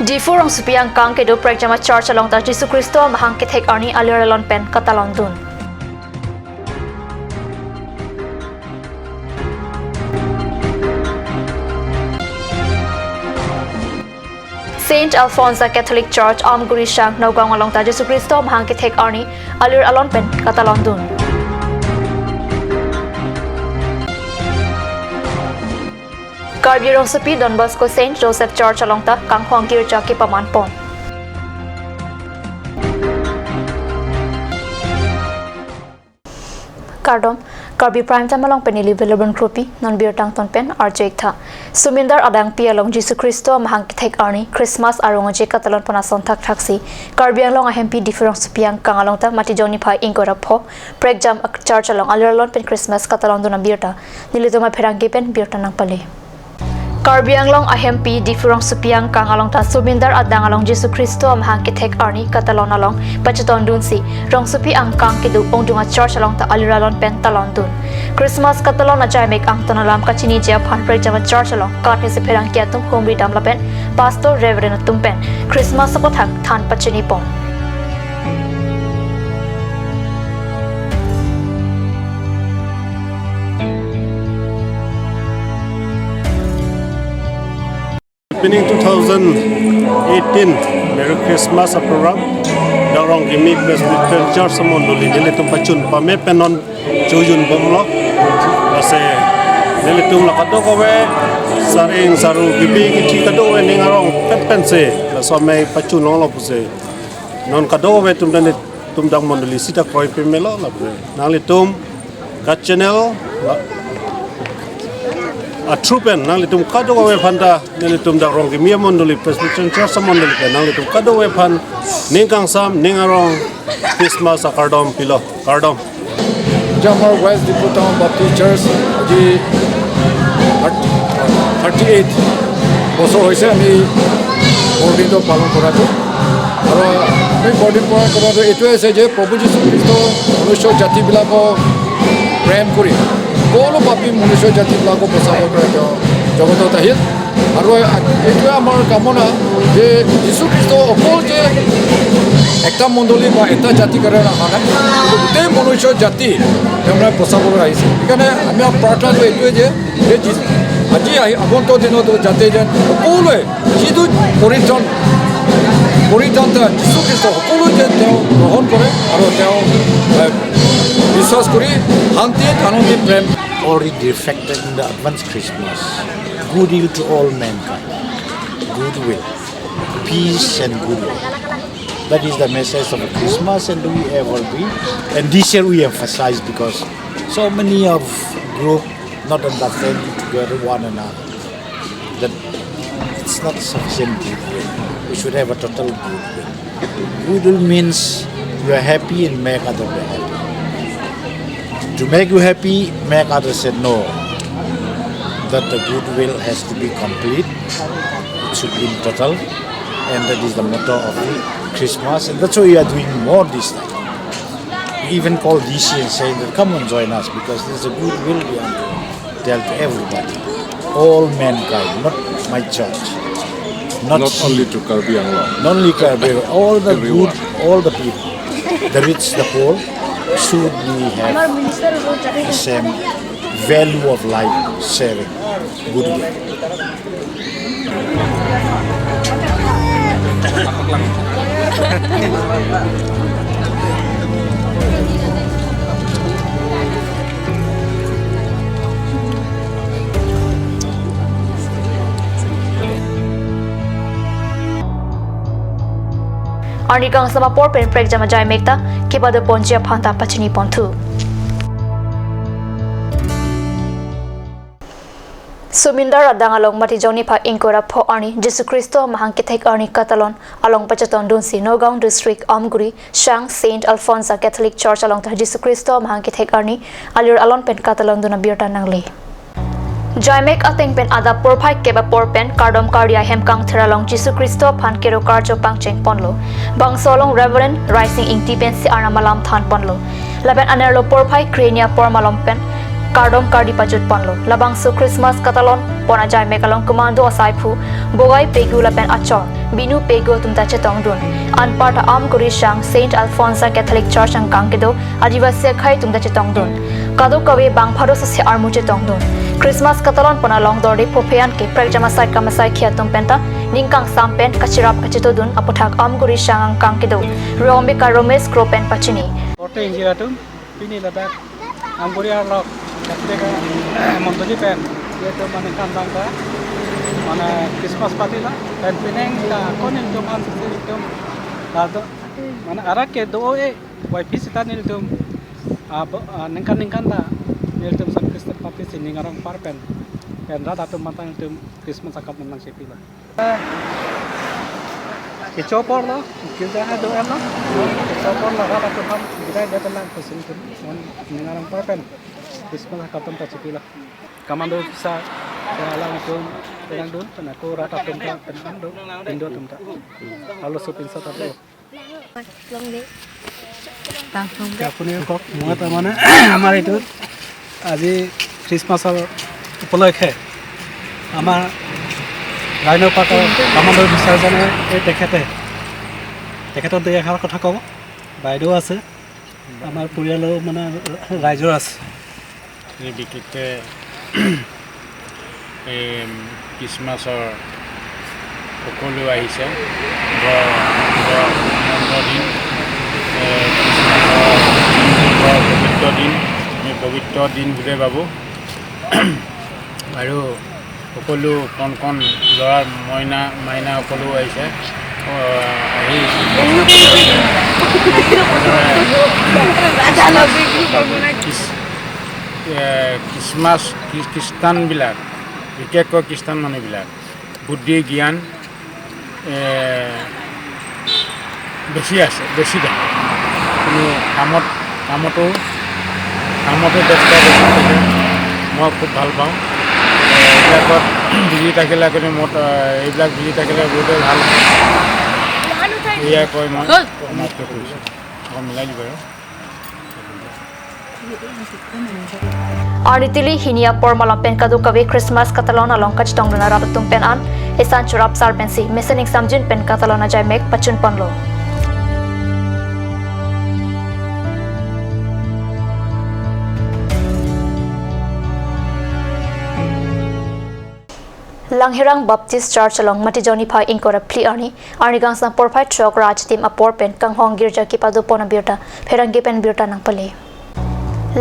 Di furong supiang kang kedo prek jama church along ta Jesu Kristo mahang kethek arni aliralon pen katalon dun. Saint Alphonse Catholic Church Amguri Shang Naugang along ta Jesu Kristo mahang kethek arni aliralon pen katalon dun. KARBI rong supi Don Bosco Saint Joseph Church along ta kang huang kirja ki paman pon. KARBI prime time along penili velobon kropi non beer tang ton pen arjek tha sumindar adang pi along Jesu Kristo mahang kithek arni Christmas arong je katalon pona son thak thaksi KARBI along ahem pi different supiang kang along ta mati joni phai ingora pho prek jam church along aliralon pen Christmas katalon dona beer ta nilitoma pherangki pen beer ta nang pale KARBI anglong ahem pi different supiang kang along ta sumindar adang along Jesu Kristo mahang kithek arni katalon along pacheton dun si rong supi ang kang kidu ongdunga church along ta aliralon pen talon dun Christmas katalon ajai mek ang tonalam kachini je phan prek jama church along kathe se pherang kya tum khomri dam la pen pastor reverend tum pen Christmas ko thak than pachini pon Beginning 2018, Merry Christmas program. Darong gimmick Presbyterian Church samon duli dili tum pachun pame penon chujun bomlo. Ase dili tum lakado ko we saring saru gibi kichi kado we ning arong pense la so me pachun lo puse. Non kado we tum dang monduli sita koi pemelo la puse. Nali tum ka channel a trupen nang litum kado we phanda litum da rong mi mondoli Presbyterian Church samondoli nang litum kado we phan ningkang sam ningarong Christmas akardom pilo kardom Jamar West Diputam Baptist Church ji 38 বছর হয়েছে আমি বৰদিনটো পালন কৰাটো আৰু এই বৰদিন পালন কৰাটো এইটোৱে আছে যে প্ৰভু যীশু খ্ৰীষ্ট মনুষ্য জাতিবিলাকক প্ৰেম কৰি সকলো পাপী মনুষ্য জাতিবিলাকক বচাব পাৰে তেওঁ জগতত আহিল আৰু এইটোৱে আমাৰ কামনা যে যীশু খ্ৰীষ্ট অকল যে একটা মণ্ডলী বা এটা জাতিৰ কাৰণে অহা নাই গোটেই মনুষ্য জাতি তেওঁক বচাবলৈ আহিছে সেইকাৰণে আমি প্ৰাৰ্থনাটো এইটোৱে যে আজি আগন্তুক দিনত যাতে যেন সকলোৱে যিটো পৰিত্ৰাণতা যীশু খ্ৰীষ্ট সকলো যে তেওঁ গ্ৰহণ কৰে আৰু তেওঁ বিশ্বাস কৰি শান্তি আনন্দ প্ৰেম already reflected in the advanced Christmas. Goodwill to all mankind. Goodwill. Peace and goodwill. That is the message of Christmas and we ever be. And this year we emphasize because so many of group not understanding together one another. That it's not sufficient goodwill. We should have a total goodwill. Goodwill means you are happy and make others happy. To make you happy, make others say no. That the goodwill has to be complete. It should be total. And that is the motto of the Christmas. And that's why we are doing more this time. We even call DC and saying that come and join us because there's a goodwill we are tell to everybody. All mankind, not my church. Not only to KARBI alone. Not only KARBI, all the good, all the people. The rich, the poor. Should we have the same value of life, sharing, goodwill. Arni kang sama por pen prek jama jai mekta kibado ponjia phanta pachini ponthu Sumindar adang along mati joni pha inkora pho arni Jesu Kristo mahang kithek arni katalon along pachaton dunsi Nogaon district Amguri Shang Saint Alphonse Catholic Church along ta Jesu Kristo mahang kithek arni alir alon pen katalon duna birta nangli Jaimek ateng pen ada porphai keba porpen kardom kardia hem kang theralong Jesu Kristo phan kero karjo pangcheng ponlo bangsolong reverend rising ing tipen si arna malam than ponlo laben anerlo porphai krenia pormalom pen kardom kardi pajut panlo labang su Christmas katalon pona jai mekalong komando asai phu bogai pegu lapen achor binu pegu tumta chetong dun anparta am kuri shang Saint Alphonsus Catholic Church ang kangkedo adivasi khai tumta chetong dun kado kawe bang pharo se armu chetong dun Christmas katalon pona long dorde pophean ke pragjama sai kamasai khiatum penta ningkang sampen kachirap kachito dun apothak am kuri shang ang kangkedo rombe karomes kropen pachini Orte injiratum pini ladak amburi arlok katreka mondoli pen yaitu mana kandang ka mana Christmas party la dan pineng ka konin tum an sisi tum lado mana arak ke doe wifi sitan il tum ningkan da il tum san Christmas party sini ngarang par pen rada tum matang tum Christmas akat menang sepila Kecopor lo, kita ada lo, kecopor lo, rata tuhan kita ada tenang pesin pun, mengarang parpen, bismillah kapan tak cepila, kamando bisa jalan tuh tenang dun, aku rata tuhan tenang dun, indo tuh tak, kalau supin satu tu. Ya punya kok, muat mana, amar itu, aji Christmas al upload amar Rhino Park Commander Bisarjane তেখেতৰ দুই এষাৰ কথা ক'ব বাইদেউ আছে আমাৰ পৰিয়ালৰ মানে ৰাইজৰ আছে এই বিশেষকৈ এই ক্ৰিছমাছৰ সকলো আহিছে পবিত্ৰ দিন বুলি ভাবোঁ আৰু সকলো কণ ল'ৰা মাইনা সকলো আহিছে আহি ক্ৰিছমাছ খ্ৰীষ্টানবিলাক বিশেষকৈ খ্ৰীষ্টান মানুহবিলাক বুদ্ধি জ্ঞান বেছি থাকে কোনো কামতো ব্যস্ত থাকে মই খুব ভাল পাওঁ এইবিলাকত বিজি থাকিলে এইবিলাক বিজি থাকিলে বহুতেই ভাল এয়াই কৈ মই সমাপ্ত কৰিছোঁ আকৌ মিলাই দিব আৰু Arnitili hinia pormalam pen kadu kawe Christmas katalona long kach tong na rabatum pen an esan churap sar pensi mesening samjin pen katalona jai mek pachun panlo Langhirang Baptist Church along Matijoni Phai Inkora Pli Arni gang sang porphai trok raj tim apor pen kang hong girja ki padu pona birta pherangi pen birta nang pale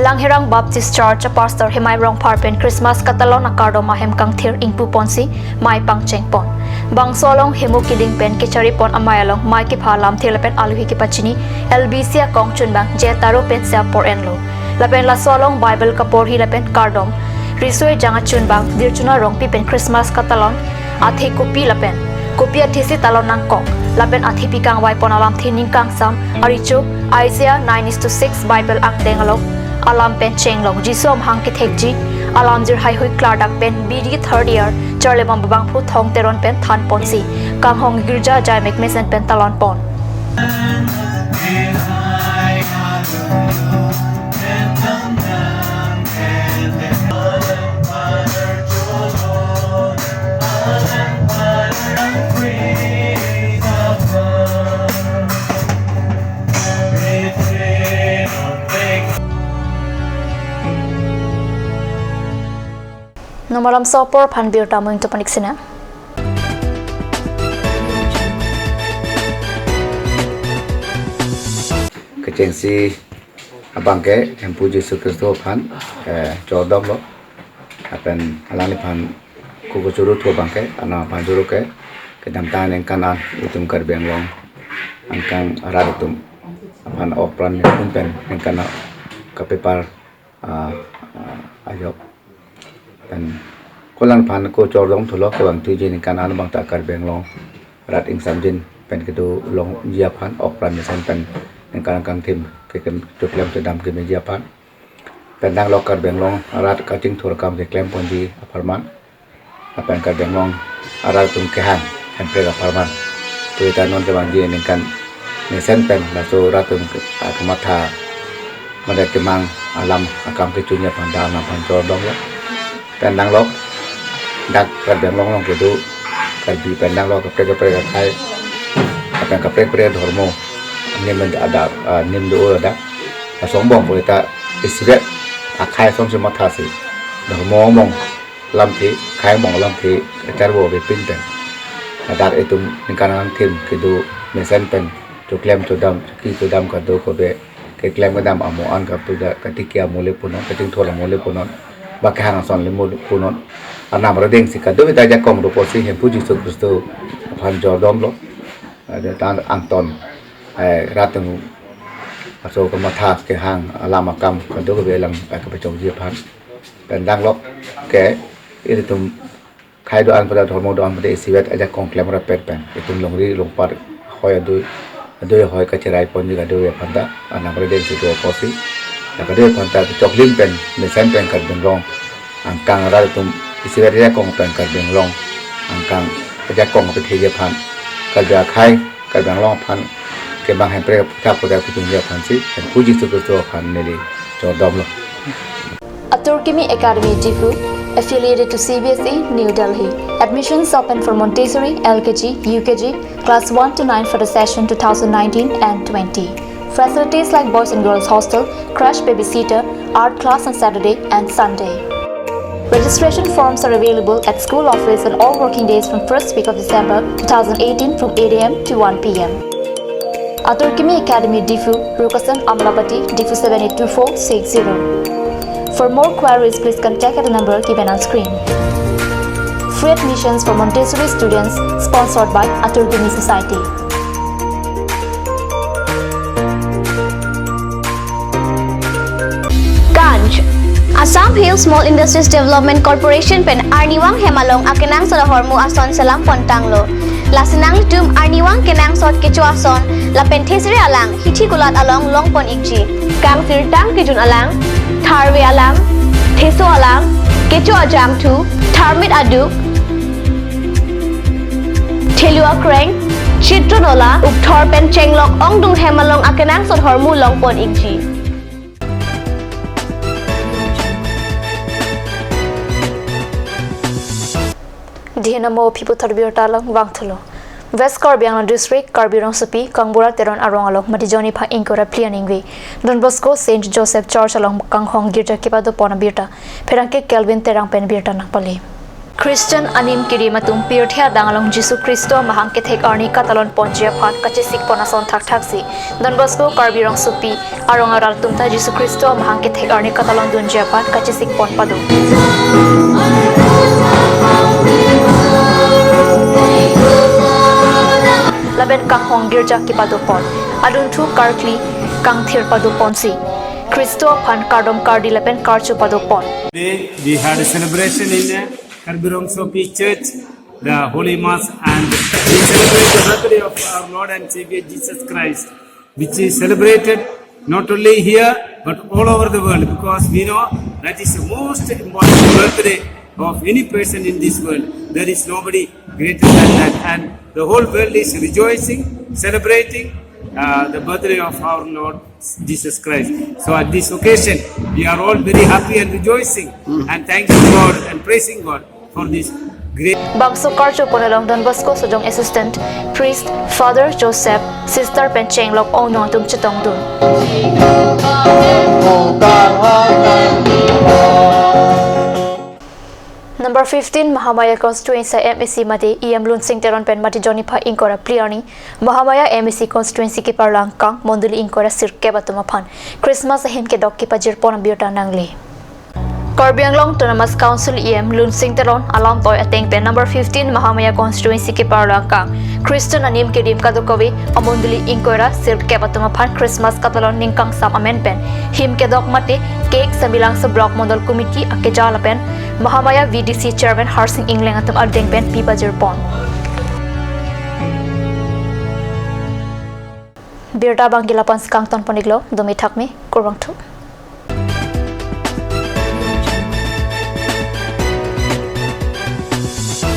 Langhirang Baptist Church pastor Himai Rong Parpen Christmas katalon akardo mahem kang thir ingpu ponsi mai pang chengpon bang solong himu kiling pen kichari pon amayalong mai ki phalam thilapen aluhi ki pachini LBC kong chun bang je taro pen sa por enlo lapen la solong Bible kapor hi lapen kardom Risoi janga chun bang dirchuna rongpi pen Christmas katalon athi kopi lapen kopi athisi talon nang kok lapen athi pikang wai ponalam thining kang sam arichu Isaiah 9:6 Bible ang dengalok alam pen chenglong jisom hang ki thekji alam jir hai hui kladak pen BD 3rd year charle bang bang phu thong teron pen than ponsi kang hong girja jai mek mesen pen talon pon Nomalam sopor phan bir tamu into paniksina Kecengsi abang ke empu Yesus Kristus phan jodom lo apen alani phan kuku churu thu bang ke ana phan churu ke kedam tan yang kanan itum karbeng long angkang aratum phan opran pun pen yang kana kapepar ayok dan kolan pan ko chordong thulok ke bang tujin kan an bang takar benglong rat ing samjin pen kedu long jia pan opran sen pen ing kan kang tim ke kem tuklem sedam ke meja pan pen dang lokar benglong rat kating thur kam ke klem ponji aparman apan kar benglong arat tum kehan hem pre aparman tuita non ke bang ji ing kan ne sen pen la so ratum akamatha mana kemang alam akam kecunya pandang na pancor dong lo pendang lo dak kadang long ke tu kalbi pendang lo ke kai apa ke hormo ni men ada nim do ada song bong boleh tak isret akai som semua thasi hormo mong lam thi khai mong lam thi charbo be pin pen ada itu nikanan tim kedu mesen pen to claim to dam ka do ko be ke claim ka dam amo an ka puja katikia mole punon kating thola mole punon ba ka hang son le mole punon anam ra deng sika do ta ja kong do posi he puji so kristo phan jor dom lo ada tan anton rateng aso ka matha ke hang alama kam ka do be lang ka pe chong ji phan pen dang lo ke itu khai do an pada thormo do an pada siwet aja kong claim ra pet pen itu longri longpar hoya do hoy ka cherai pon juga do panda anam ra deng situ posi la ka do panda choklim pen mesen pen ka deng long angkang ra tum isiwet aja kong pen ka deng long angkang aja kong pe thege phan ka ja khai ka dang long phan ke bang he pre ta pada punya phan si puji su to phan neli cho dom lo Aturkimi Academy Jifu, affiliated to CBSE, New Delhi. Admissions open for Montessori, LKG, UKG, class 1 to 9 for the session 2019 and 20. Facilities like boys and girls hostel, crash babysitter, art class on Saturday and Sunday. Registration forms are available at school office on all working days from 1st week of December 2018 from 8 a.m. to 1 p.m. Aturkimi Academy Difu, Rukasan Amlapati, Difu 782460. For more queries, please contact the number given on screen. Free admissions for Montessori students sponsored by Aturkimi Society. Ganj Assam Hill Small Industries Development Corporation pen Arniwang Hemalong akenang sa hormu ason salam pontanglo. Lasinang tum Arniwang kenang sot kecu ason la penthesri alang hithi kulat along longpon ikji. Kang tirtang kijun alang Tharwe alam, Theso alam, Kecho ajam tu, Tharmit aduk, Thelua kreng, Chitronola, Ukthor pen chenglok ongdung hemalong akenang sot hormu longpon ikji. Dihinamo Pipu Tarbir Talang Wangthalo. West Karbiang District, Karbirong Supi, Kangbura Teron Arong along Matijoni Pa Inkora Plianingwi, Don Bosco St. Joseph Church along Kanghong Girja Kipado Pona Birta, Perangke Kelvin Terang Pen Birta Nakpali. Christian Anim Kiri Matung Pirthia Dang along Jisu Kristo Mahangke Thek Arni Katalon Ponjia Phat Kachisik Ponason Thak Thaksi, Don Bosco Karbirong Supi, Arong Aral Tumta Jisu Kristo Mahangke Thek Arni Katalon Dunjia Phat Kachisik Pon Padu. Laben Kanghong Girja Kipadopon, Aduntu Karkli, Kangthir Padoponsi, Christo Pan Kardom Kardi Laben Karchu Padopon. Today we had a celebration in Karbirong Sopi Church, the Holy Mass, and we celebrate the birthday of our Lord and Savior Jesus Christ, which is celebrated not only here but all over the world, because we know that is the most important birthday of any person in this world. There is nobody greater than that, and the whole world is rejoicing, celebrating the birthday of our Lord Jesus Christ. So at this occasion, we are all very happy and rejoicing and thanking God and praising God for this great. Bangso Karcho Ponelong Don Bosco Sojong Assistant, Priest, Father Joseph, Sister Pencheng Lok Ong Tum Chitong Dun. Number 15 Mahamaya Constituency MEC Mati EM Lun Sing Teron Pen Mati Johnny Pa Inkora Pliani Mahamaya MEC Constituency ki Parlang Kang Monduli Inkora Sirke Batumapan Christmas Him ke Dok ki Pajirpon Biota Nangli Karbianglong Autonomous Council EM Lun Sing Teron Alam Toy Ateng Pen number 15 Mahamaya Constituency ki Parlang Kang Christian Anim ke Dim Kadukovi Amonduli Inkora Sirke Batumapan Christmas Katalon Ningkang Sam Amen Pen Him ke Dok Mati Cake Sambilang sa Block Model Committee Akejala Pen Mahamaya VDC Chairman Harsing Ingling atum Ardeng Pen Pipa Jirpon. Birda Bangilapan Skangton Poniglo, Dumi Takmi, Kurwang Tu.